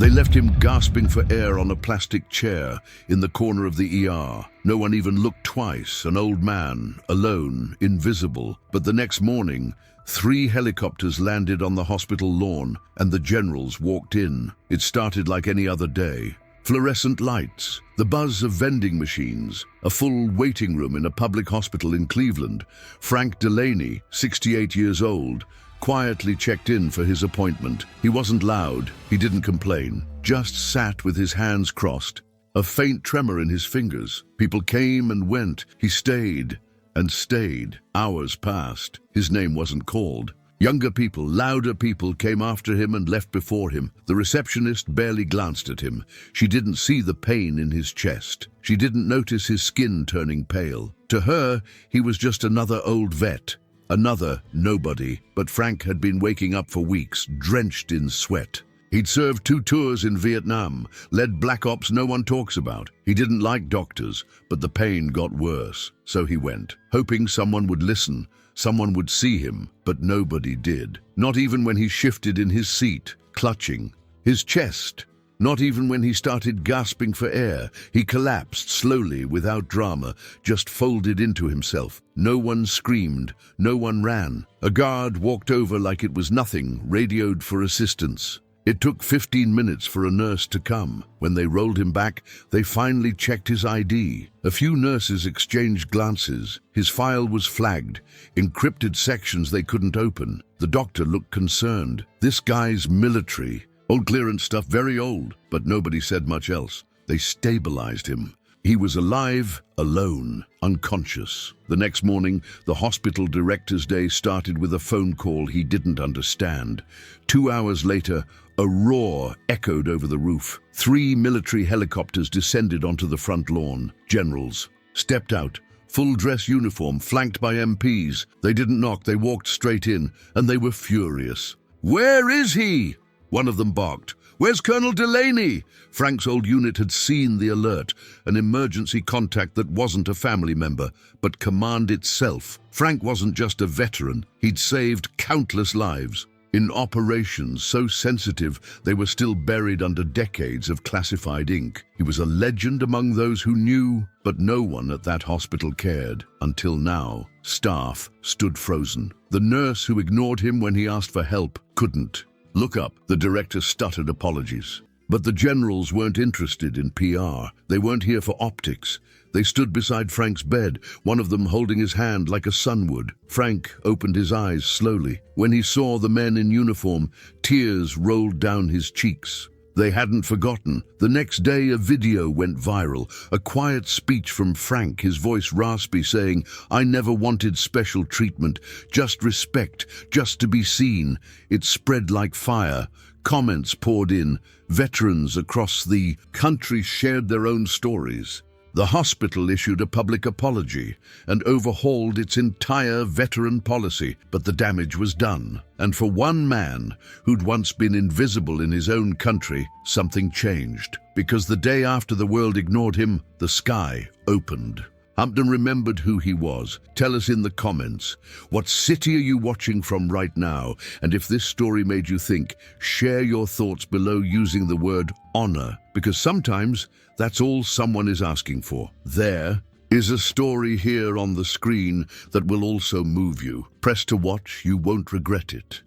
They left him gasping for air on a plastic chair in the corner of the ER. No one even looked twice, an old man, alone, invisible. But the next morning, 3 helicopters landed on the hospital lawn and the generals walked in. It started like any other day. Fluorescent lights, the buzz of vending machines, a full waiting room in a public hospital in Cleveland. Frank Delaney, 68 years old, quietly checked in for his appointment. He wasn't loud, he didn't complain, just sat with his hands crossed, a faint tremor in his fingers. People came and went. He stayed and stayed. Hours passed. His name wasn't called. Younger people, louder people came after him and left before him. The receptionist barely glanced at him. She didn't see the pain in his chest. She didn't notice his skin turning pale. To her, he was just another old vet, another nobody. But Frank had been waking up for weeks, drenched in sweat. He'd served 2 tours in Vietnam, led black ops no one talks about. He didn't like doctors, but the pain got worse. So he went, hoping someone would listen, someone would see him, but nobody did. Not even when he shifted in his seat, clutching his chest. Not even when he started gasping for air. He collapsed slowly, without drama, just folded into himself. No one screamed, no one ran. A guard walked over like it was nothing, radioed for assistance. It took 15 minutes for a nurse to come. When they rolled him back, they finally checked his ID. A few nurses exchanged glances. His file was flagged, encrypted sections they couldn't open. The doctor looked concerned. This guy's military. Old clearance stuff, very old, but nobody said much else. They stabilized him. He was alive, alone, unconscious. The next morning, the hospital director's day started with a phone call he didn't understand. 2 hours later, a roar echoed over the roof. 3 military helicopters descended onto the front lawn. Generals stepped out, full dress uniform, flanked by MPs. They didn't knock, they walked straight in, and they were furious. "Where is he?" one of them barked. "Where's Colonel Delaney?" Frank's old unit had seen the alert, an emergency contact that wasn't a family member, but command itself. Frank wasn't just a veteran, he'd saved countless lives. In operations so sensitive, they were still buried under decades of classified ink. He was a legend among those who knew, but no one at that hospital cared. Until now, staff stood frozen. The nurse who ignored him when he asked for help couldn't. "Look up," the director stuttered apologies. But the generals weren't interested in PR. They weren't here for optics. They stood beside Frank's bed, one of them holding his hand like a son would. Frank opened his eyes slowly. When he saw the men in uniform, tears rolled down his cheeks. They hadn't forgotten. The next day, a video went viral, a quiet speech from Frank, his voice raspy, saying, "I never wanted special treatment, just respect, just to be seen." It spread like fire. Comments poured in. Veterans across the country shared their own stories. The hospital issued a public apology and overhauled its entire veteran policy, but the damage was done. And for one man who'd once been invisible in his own country, something changed. Because the day after the world ignored him, the sky opened. Hampton remembered who he was. Tell us in the comments. What city are you watching from right now? And if this story made you think, share your thoughts below using the word honor, because sometimes that's all someone is asking for. There is a story here on the screen that will also move you. Press to watch, you won't regret it.